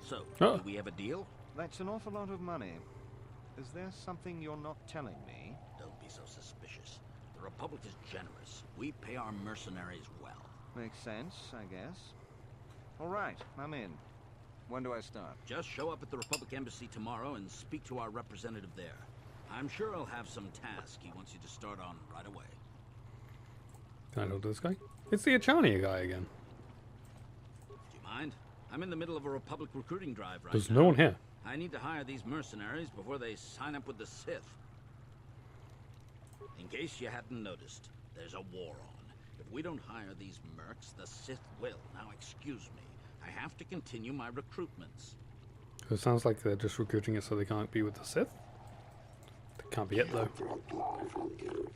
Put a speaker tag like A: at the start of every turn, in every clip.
A: So,
B: Oh.
A: do we have a deal?
C: That's an awful lot of money. Is there something you're not telling me?
A: Don't be so suspicious. The Republic is generous. We pay our mercenaries well.
C: Makes sense, I guess. All right, I'm in. When do I start?
A: Just show up at the Republic Embassy tomorrow and speak to our representative there. I'm sure he'll have some task he wants you to start on right away.
B: Can I talk to this guy? It's the Eternia guy again.
A: Do you mind? I'm in the middle of a Republic recruiting drive right
B: There's
A: now.
B: no one here.
A: I need to hire these mercenaries before they sign up with the Sith. In case you hadn't noticed, there's a war on. If we don't hire these mercs, the Sith will. Now excuse me. I have to continue my recruitments.
B: It sounds like they're just recruiting it so they can't be with the Sith. That can't be it though.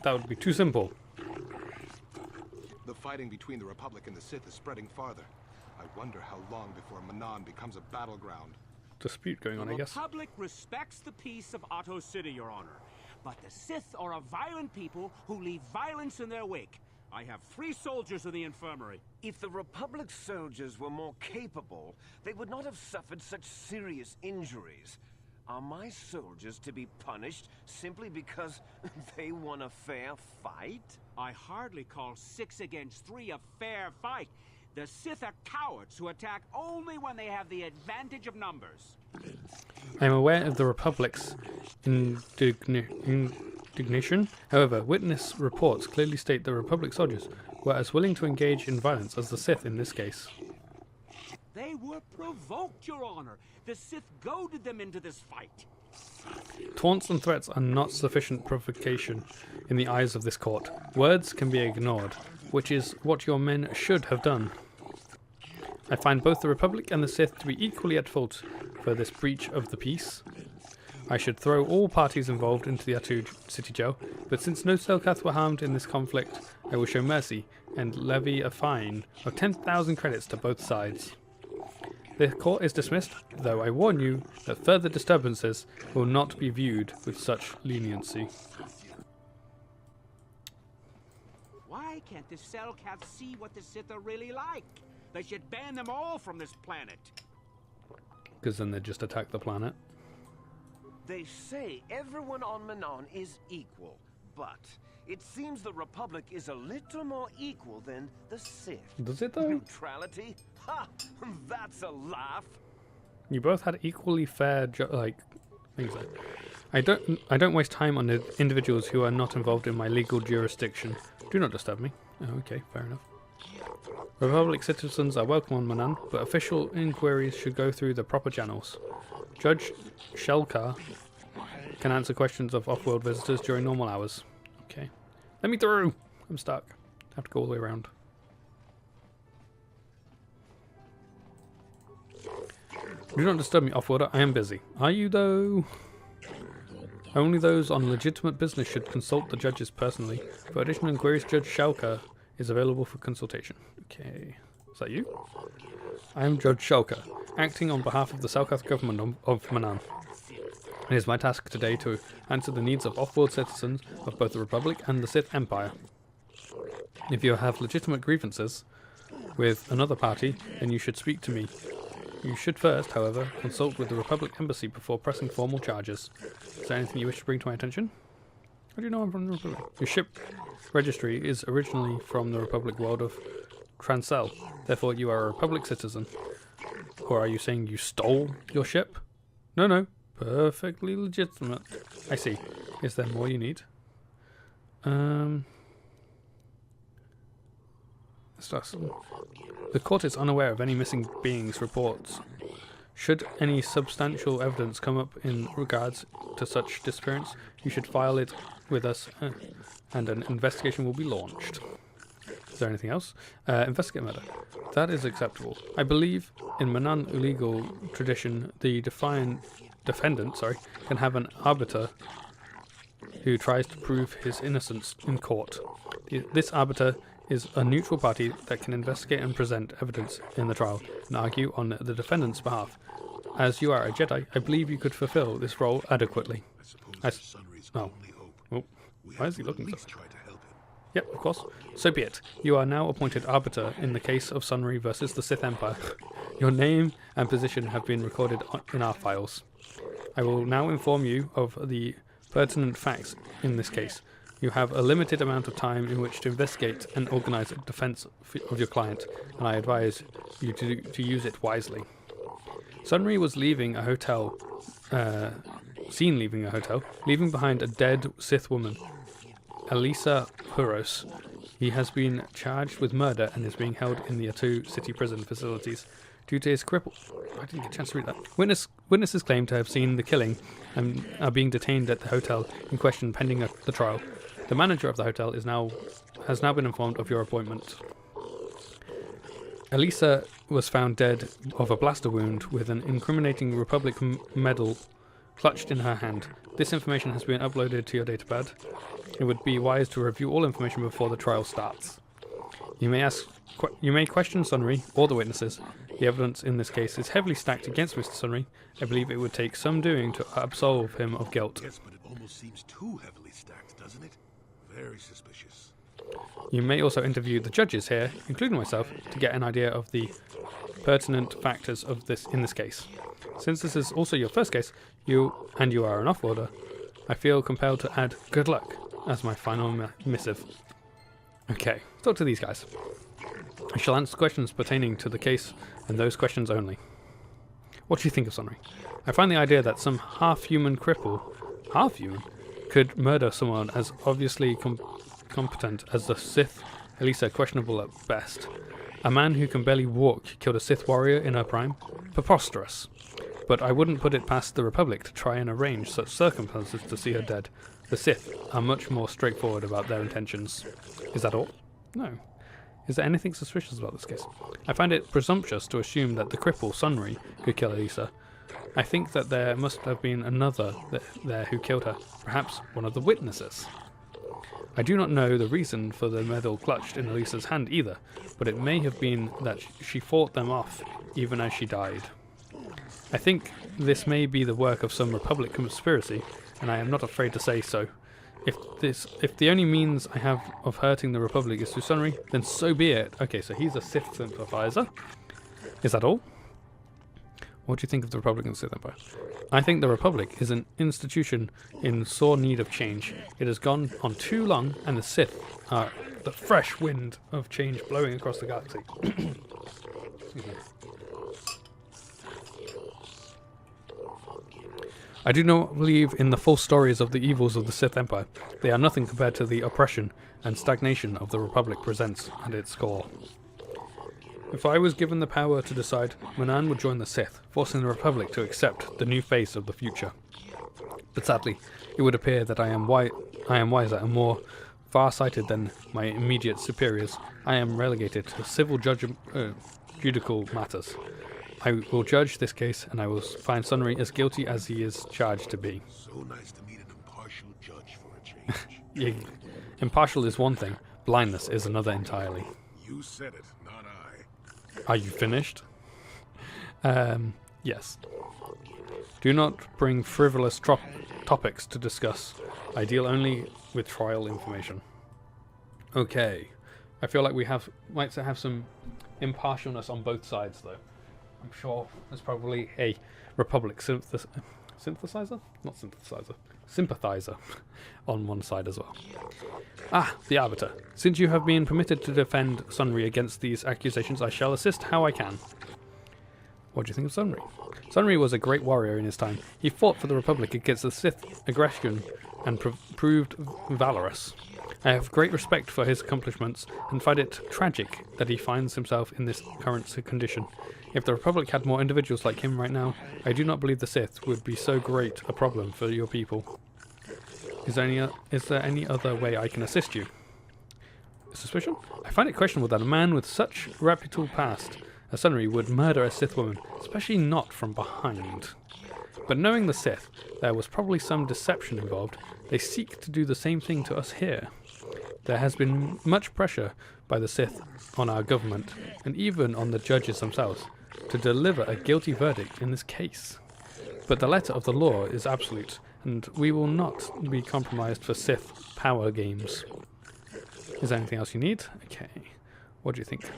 B: That would be too simple.
D: The fighting between the Republic and the Sith is spreading farther. I wonder how long before Manaan becomes a battleground.
B: Dispute going on, I guess.
E: The Republic respects the peace of Otto City, Your Honor. But the Sith are a violent people who leave violence in their wake. I have 3 soldiers in the infirmary.
F: If the Republic soldiers were more capable, they would not have suffered such serious injuries. Are my soldiers to be punished simply because they won a fair fight?
E: I hardly call 6 against 3 a fair fight. The Sith are cowards who attack only when they have the advantage of numbers.
B: I am aware of the Republic's indignation. However, witness reports clearly state the Republic soldiers were as willing to engage in violence as the Sith in this case.
E: They were provoked, Your Honor. The Sith goaded them into this fight.
B: Taunts and threats are not sufficient provocation in the eyes of this court. Words can be ignored, which is what your men should have done. I find both the Republic and the Sith to be equally at fault for this breach of the peace. I should throw all parties involved into the Atu city jail, but since no Selkath were harmed in this conflict, I will show mercy and levy a fine of 10,000 credits to both sides. The court is dismissed, though I warn you that further disturbances will not be viewed with such leniency.
E: Why can't the Selkath see what the Sith are really like? They should ban them all from this planet.
B: Because then they just attack the planet.
F: They say everyone on Manaan is equal, but it seems the Republic is a little more equal than the Sith.
B: Does it though?
F: Neutrality? Ha! That's a laugh.
B: You both had equally fair things like. I don't waste time on the individuals who are not involved in my legal jurisdiction. Do not disturb me. Oh, okay, fair enough. Republic citizens are welcome on Manaan, but official inquiries should go through the proper channels. Judge Shelkar can answer questions of off-world visitors during normal hours. Okay. Let me through! I'm stuck. I have to go all the way around. Do not disturb me, off-worlder. I am busy. Are you, though? Only those on legitimate business should consult the judges personally. For additional inquiries, Judge Shelkar is available for consultation. Okay. Is that you? I am Judge Shelkar, acting on behalf of the Selkath government of Manaan. It is my task today to answer the needs of off-world citizens of both the Republic and the Sith Empire. If you have legitimate grievances with another party, then you should speak to me. You should first, however, consult with the Republic Embassy before pressing formal charges. Is there anything you wish to bring to my attention? How do you know I'm from the Republic? Your ship registry is originally from the Republic world of Transcell. Therefore, you are a Republic citizen. Or are you saying you stole your ship? No. Perfectly legitimate. I see. Is there more you need? The court is unaware of any missing beings reports. Should any substantial evidence come up in regards to such disappearance, you should file it with us and an investigation will be launched. Is there anything else? Investigate murder. That is acceptable. I believe in Manaan legal tradition, the defendant can have an arbiter who tries to prove his innocence in court. This arbiter is a neutral party that can investigate and present evidence in the trial and argue on the defendant's behalf. As you are a Jedi, I believe you could fulfill this role adequately. Oh, why is he looking so? Yep, of course. So be it. You are now appointed arbiter in the case of Sunry versus the Sith Empire. Your name and position have been recorded in our files. I will now inform you of the pertinent facts in this case. You have a limited amount of time in which to investigate and organize a defense of your client, and I advise you to use it wisely. Sunry was leaving a hotel, leaving behind a dead Sith woman, Elisa Puros. He has been charged with murder and is being held in the Atu city prison facilities. Due to his cripple... I didn't get a chance to read that. Witnesses claim to have seen the killing and are being detained at the hotel in question pending the trial. The manager of the hotel has now been informed of your appointment. Elisa was found dead of a blaster wound with an incriminating Republic medal clutched in her hand. This information has been uploaded to your datapad. It would be wise to review all information before the trial starts. You may question Sunry or the witnesses. The evidence in this case is heavily stacked against Mr. Sunry. I believe it would take some doing to absolve him of guilt.
D: Yes, but it almost seems too heavily stacked, doesn't it? Very suspicious.
B: You may also interview the judges here, including myself, to get an idea of the pertinent factors of this in this case. Since this is also your first case, you are an off-worlder, I feel compelled to add good luck as my final missive. Okay, talk to these guys. I shall answer questions pertaining to the case and those questions only. What do you think of Sunry? I find the idea that some half-human cripple, could murder someone as obviously competent as the Sith Elisa questionable at best. A man who can barely walk killed a Sith warrior in her prime? Preposterous. But I wouldn't put it past the Republic to try and arrange such circumstances to see her dead. The Sith are much more straightforward about their intentions. Is that all? No. Is there anything suspicious about this case? I find it presumptuous to assume that the cripple, Sunry, could kill Elisa. I think that there must have been another there who killed her, perhaps one of the witnesses. I do not know the reason for the medal clutched in Elisa's hand either, but it may have been that she fought them off even as she died. I think this may be the work of some Republic conspiracy, and I am not afraid to say so. If the only means I have of hurting the Republic is through Sunry, then so be it. Okay, so he's a Sith sympathizer. Is that all? What do you think of the Republic and Sith Empire? I think the Republic is an institution in sore need of change. It has gone on too long, and the Sith are the fresh wind of change blowing across the galaxy. Excuse me. I do not believe in the false stories of the evils of the Sith Empire. They are nothing compared to the oppression and stagnation of the Republic presents at its core. If I was given the power to decide, Manaan would join the Sith, forcing the Republic to accept the new face of the future. But sadly, it would appear that I am wiser and more far-sighted than my immediate superiors. I am relegated to civil judicial matters. I will judge this case, and I will find Sunry as guilty as he is charged to be.
D: So nice to meet an impartial judge for a change.
B: Yeah, impartial is one thing, blindness is another entirely.
D: You said it, not I.
B: Are you finished? Yes. Do not bring frivolous topics to discuss. I deal only with trial information. Okay. I feel like we might have some impartialness on both sides, though. I'm sure there's probably a Republic synthesizer? Not synthesizer. Sympathizer on one side as well. Ah, the Arbiter. Since you have been permitted to defend Sunry against these accusations, I shall assist how I can. What do you think of Sunry? Sunry was a great warrior in his time. He fought for the Republic against the Sith aggression and proved valorous. I have great respect for his accomplishments and find it tragic that he finds himself in this current condition. If the Republic had more individuals like him right now, I do not believe the Sith would be so great a problem for your people. Is there any other way I can assist you? Suspicion? I find it questionable that a man with such reputable past as Sunry would murder a Sith woman, especially not from behind. But knowing the Sith, there was probably some deception involved. They seek to do the same thing to us here. There has been much pressure by the Sith on our government, and even on the judges themselves, to deliver a guilty verdict in this case. But the letter of the law is absolute, and we will not be compromised for Sith power games. Is there anything else you need? Okay. What do you think?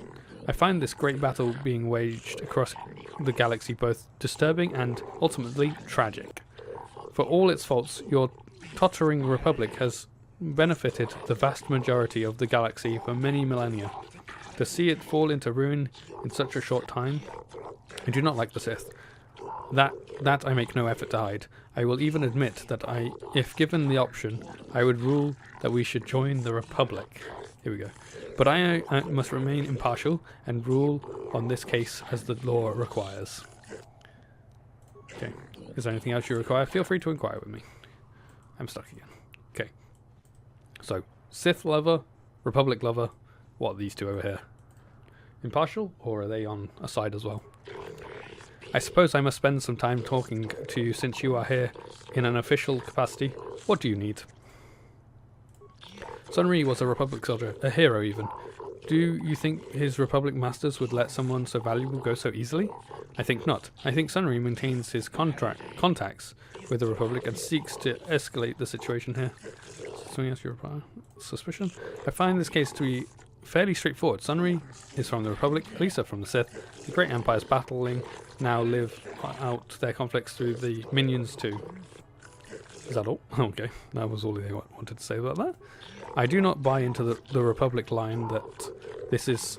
B: I find this great battle being waged across the galaxy both disturbing and, ultimately, tragic. For all its faults, your tottering republic has benefited the vast majority of the galaxy for many millennia. To see it fall into ruin in such a short time, I do not like the Sith. That I make no effort to hide. I will even admit that if given the option, I would rule that we should join the Republic. Here we go. But I must remain impartial and rule on this case as the law requires. Okay. Is there anything else you require? Feel free to inquire with me. I'm stuck again. Okay. So, Sith lover, Republic lover. What are these two over here? Impartial, or are they on a side as well? I suppose I must spend some time talking to you since you are here in an official capacity. What do you need? Sunry was a Republic soldier, a hero even. Do you think his Republic masters would let someone so valuable go so easily? I think not. I think Sunry maintains his contacts with the Republic and seeks to escalate the situation here. Something else you require? Suspicion? I find this case to be fairly straightforward. Sunry is from the Republic, Lisa from the Sith. The great empires battling now live out their conflicts through the minions too. Is that all? Okay, that was all they wanted to say about that. I do not buy into the Republic line that this is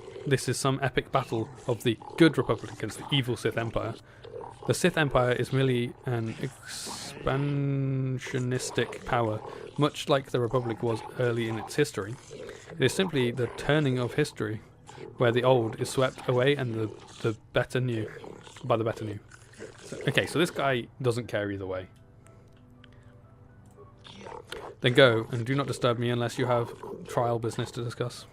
B: some epic battle of the good Republic against the evil Sith Empire. The Sith Empire is merely an expansionistic power, much like the Republic was early in its history. It is simply the turning of history, where the old is swept away and the better new, by the better new. Okay, so this guy doesn't care either way. Then go, and do not disturb me unless you have trial business to discuss.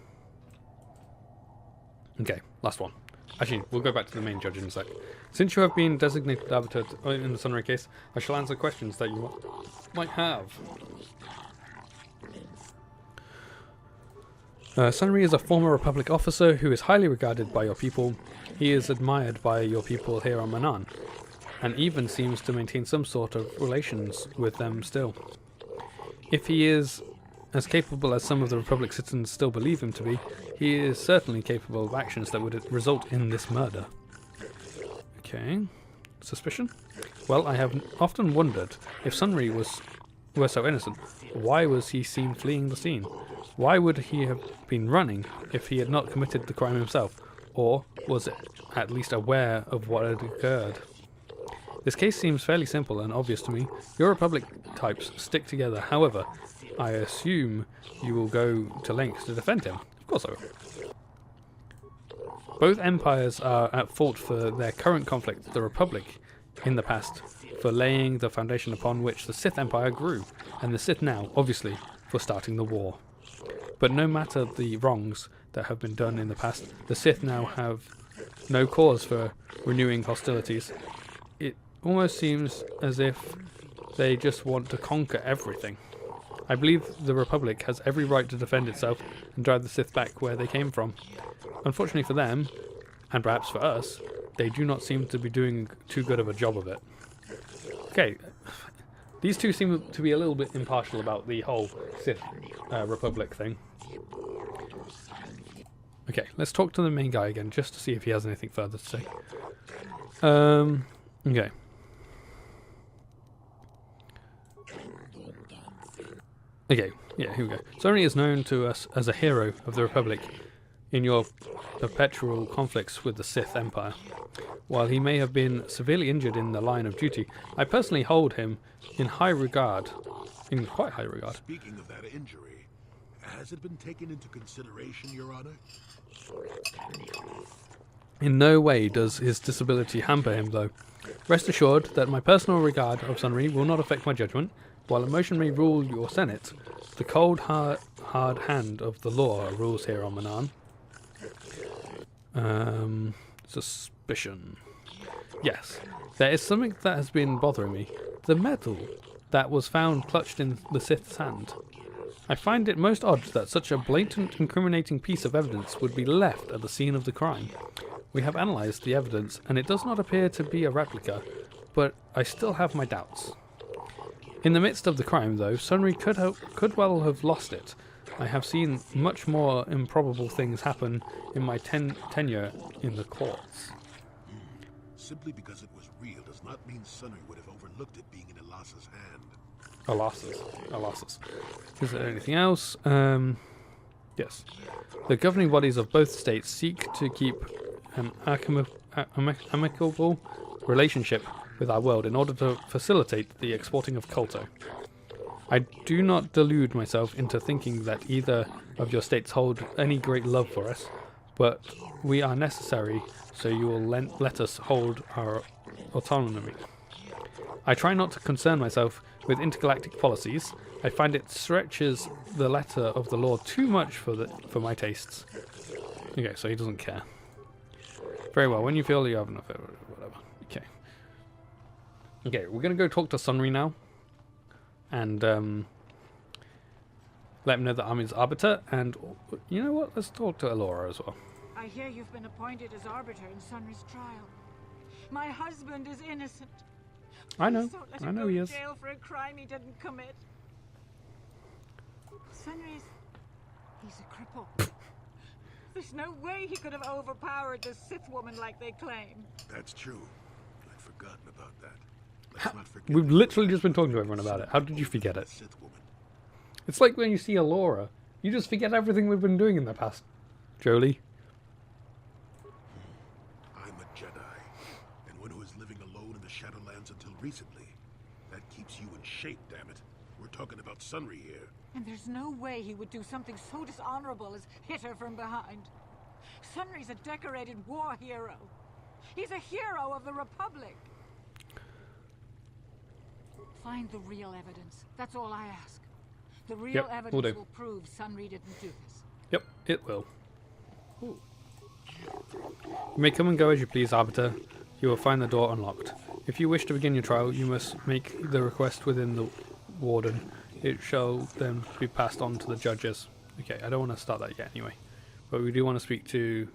B: Okay, last one. Actually, we'll go back to the main judge in a sec. Since you have been designated arbiter in the Sunray case, I shall answer questions that you might have. Sunry is a former Republic officer who is highly regarded by your people. He is admired by your people here on Manaan, and even seems to maintain some sort of relations with them still. If he is as capable as some of the Republic citizens still believe him to be, he is certainly capable of actions that would result in this murder. Okay. Suspicion? Well, I have often wondered, if Sunry were so innocent, why was he seen fleeing the scene? Why would he have been running if he had not committed the crime himself, or was at least aware of what had occurred? This case seems fairly simple and obvious to me. Your Republic types stick together. However, I assume you will go to lengths to defend him. Of course I will. Both empires are at fault for their current conflict. The Republic, in the past, for laying the foundation upon which the Sith Empire grew, and the Sith now, obviously, for starting the war. But no matter the wrongs that have been done in the past, the Sith now have no cause for renewing hostilities. It almost seems as if they just want to conquer everything. I believe the Republic has every right to defend itself and drive the Sith back where they came from. Unfortunately for them, and perhaps for us, they do not seem to be doing too good of a job of it. Okay, these two seem to be a little bit impartial about the whole Sith Republic thing. Okay, let's talk to the main guy again, just to see if he has anything further to say. Okay. Okay, yeah, here we go. Sunry is known to us as a hero of the Republic in your perpetual conflicts with the Sith Empire. While he may have been severely injured in the line of duty, I personally hold him in quite high regard.
G: Speaking of that injury, has it been taken into consideration, Your Honor?
B: In no way does his disability hamper him, though. Rest assured that my personal regard of Sunry will not affect my judgment. While emotion may rule your Senate, the cold, hard hand of the law rules here on Manaan. Suspicion. Yes, there is something that has been bothering me. The medal that was found clutched in the Sith's hand. I find it most odd that such a blatant, incriminating piece of evidence would be left at the scene of the crime. We have analysed the evidence, and it does not appear to be a replica, but I still have my doubts. In the midst of the crime, though, Sunry could well have lost it. I have seen much more improbable things happen in my tenure in the courts.
G: Simply because it was real does not mean Sunry would have overlooked it being in Elassa's hand. Elassa's. Is there anything else? Yes. The governing bodies of both states seek to keep an amicable relationship with our world in order to facilitate the exporting of Kolto. I do not delude myself into thinking that either of your states hold any great love for us, but we are necessary, so you will let us hold our autonomy. I try not to concern myself with intergalactic policies. I find it stretches the letter of the law too much for my tastes. Okay, so he doesn't care. Very well, when you feel you have enough, whatever. Okay. Okay, we're going to go talk to Sunry now. And let him know that I'm his arbiter. And you know what? Let's talk to Elora as well.
H: I hear you've been appointed as arbiter in Sunry's trial. My husband is innocent.
B: I know.
H: Please don't let
B: I
H: him
B: know
H: go
B: he
H: to
B: is.
H: jail for a crime he didn't commit. Sunry's... he's a cripple. There's no way he could have overpowered the Sith woman like they claim.
G: That's true. I'd forgotten about that. Let's not forget
B: We've literally just been talking to everyone about it. How did you forget it?
G: Sith woman.
B: It's like when you see Elora. You just forget everything we've been doing in the past, Jolie.
G: I'm a Jedi, and one who was living alone in the Shadowlands until recently. That keeps you in shape, damn it. We're talking about Sunry here.
H: And there's no way he would do something so dishonorable as hit her from behind. Sunry's a decorated war hero. He's a hero of the Republic. Find the real evidence. That's all I ask. The real evidence will prove Sunry didn't do this.
B: Yep, it will. Ooh. You may come and go as you please, Arbiter. You will find the door unlocked. If you wish to begin your trial, you must make the request within the warden. It shall then be passed on to the judges. Okay, I don't want to start that yet anyway. But we do want to speak to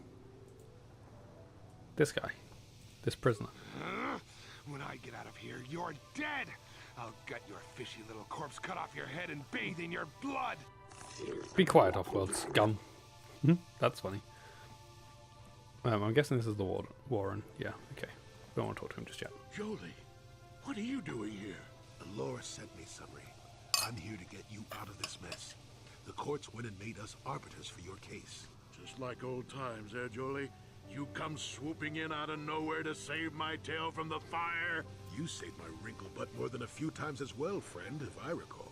B: this guy. This prisoner.
D: When I get out of here, you're dead! I'll gut your fishy little corpse, cut off your head, and bathe in your blood!
B: Be quiet, Offworld scum. That's funny. I'm guessing this is the Warren. Yeah, okay. Don't want to talk to him just yet.
G: Jolie, what are you doing here? Elora sent me, Sunry. I'm here to get you out of this mess. The courts went and made us arbiters for your case. Just like old times, eh, Jolie? You come swooping in out of nowhere to save my tail from the fire? You saved my wrinkle butt more than a few times as well, friend, if I recall.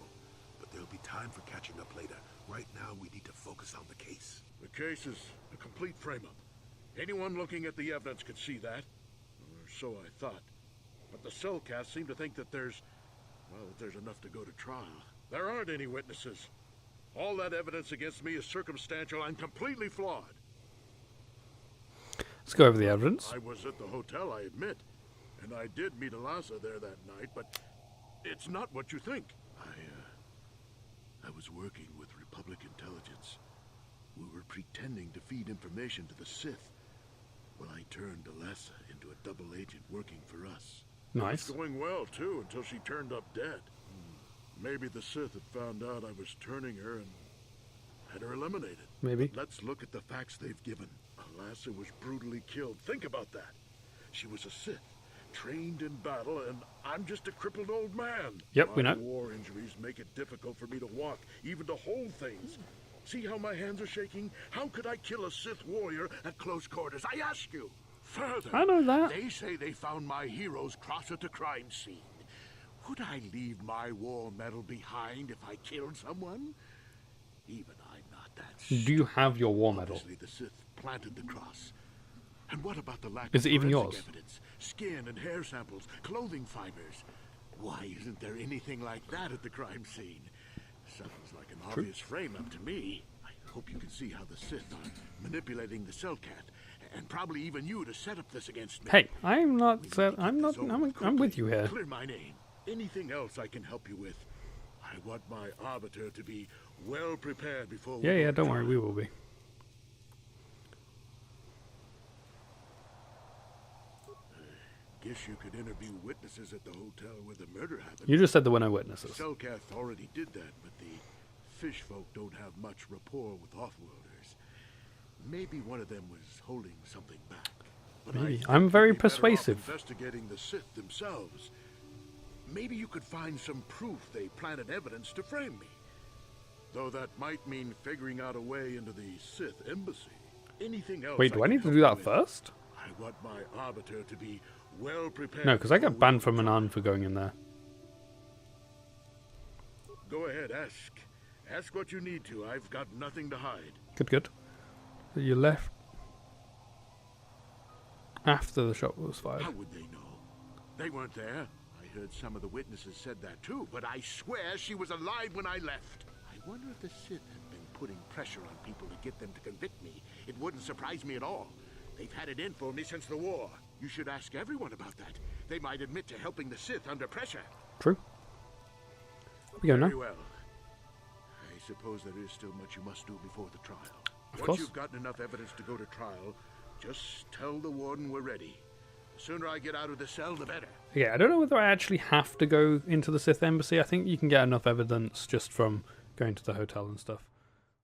G: But there'll be time for catching up later. Right now, we need to focus on the case. The case is a complete frame-up. Anyone looking at the evidence could see that. Or so I thought. But the Cellcast seem to think that there's enough to go to trial. There aren't any witnesses. All that evidence against me is circumstantial and completely flawed.
B: Let's go over the evidence.
G: I was at the hotel, I admit. And I did meet Elassa there that night, but it's not what you think. I was working with Republic Intelligence. We were pretending to feed information to the Sith. Well, I turned Elassa into a double agent working for us.
B: Nice.
G: It was going well, too, until she turned up dead. Maybe the Sith had found out I was turning her and had her eliminated.
B: Maybe.
G: But let's look at the facts they've given. Elassa was brutally killed. Think about that. She was a Sith, trained in battle, and I'm just a crippled old man.
B: Yep, we know.
G: My war injuries make it difficult for me to walk, even to hold things. See how my hands are shaking? How could I kill a Sith warrior at close quarters? I ask you. Further,
B: I know that.
G: They say they found my heroes cross at the crime scene. Would I leave my war medal behind if I killed someone? Even I'm not that stupid.
B: Do you have your war medal?
G: Obviously, the Sith planted the cross. And what about the lack
B: Is
G: of
B: it even
G: forensic
B: yours?
G: evidence? Skin and hair samples, clothing fibers. Why isn't there anything like that at the crime scene? Sounds like an obvious frame-up to me. I hope you can see how the Sith are manipulating the Cellcat, and probably even you to set up this against me.
B: Hey, I'm not. I'm
G: I'm
B: with you here.
G: Clear my name. Anything else I can help you with? I want my arbiter to be well prepared before we
B: Yeah,
G: go
B: don't
G: to
B: worry,
G: trial.
B: we will be.
G: Guess you could interview witnesses at the hotel where the murder happened.
B: You just said there were no witnesses.
G: Cellcath already did that, but the fish folk don't have much rapport with Offworlders. Maybe one of them was holding something back. But
B: Maybe.
G: think
B: I'm very
G: you'd be better off
B: persuasive.
G: Investigating the Sith themselves. Maybe you could find some proof they planted evidence to frame me. Though that might mean figuring out a way into the Sith embassy. Anything else?
B: Wait, do I
G: can
B: need to
G: help
B: do
G: you
B: that
G: with?
B: first?
G: I want my arbiter to be well prepared.
B: No, because I
G: before
B: got
G: we
B: banned
G: go
B: from
G: to
B: Manan for going in there.
G: Go ahead, ask. Ask what you need to. I've got nothing to hide.
B: Good, good. So you left after the shot was fired.
G: How would they know? They weren't there. I heard some of the witnesses said that too, but I swear she was alive when I left. I wonder if the Sith have been putting pressure on people to get them to convict me. It wouldn't surprise me at all. They've had it in for me since the war. You should ask everyone about that. They might admit to helping the Sith under pressure.
B: True. We go now.
G: Very well. I suppose there is still much you must do before the trial.
B: Of
G: Once
B: course.
G: you've gotten enough evidence to go to trial, just tell the warden we're ready. The sooner I get out of the cell, the better.
B: Yeah, I don't know whether I actually have to go into the Sith embassy. I think you can get enough evidence just from going to the hotel and stuff.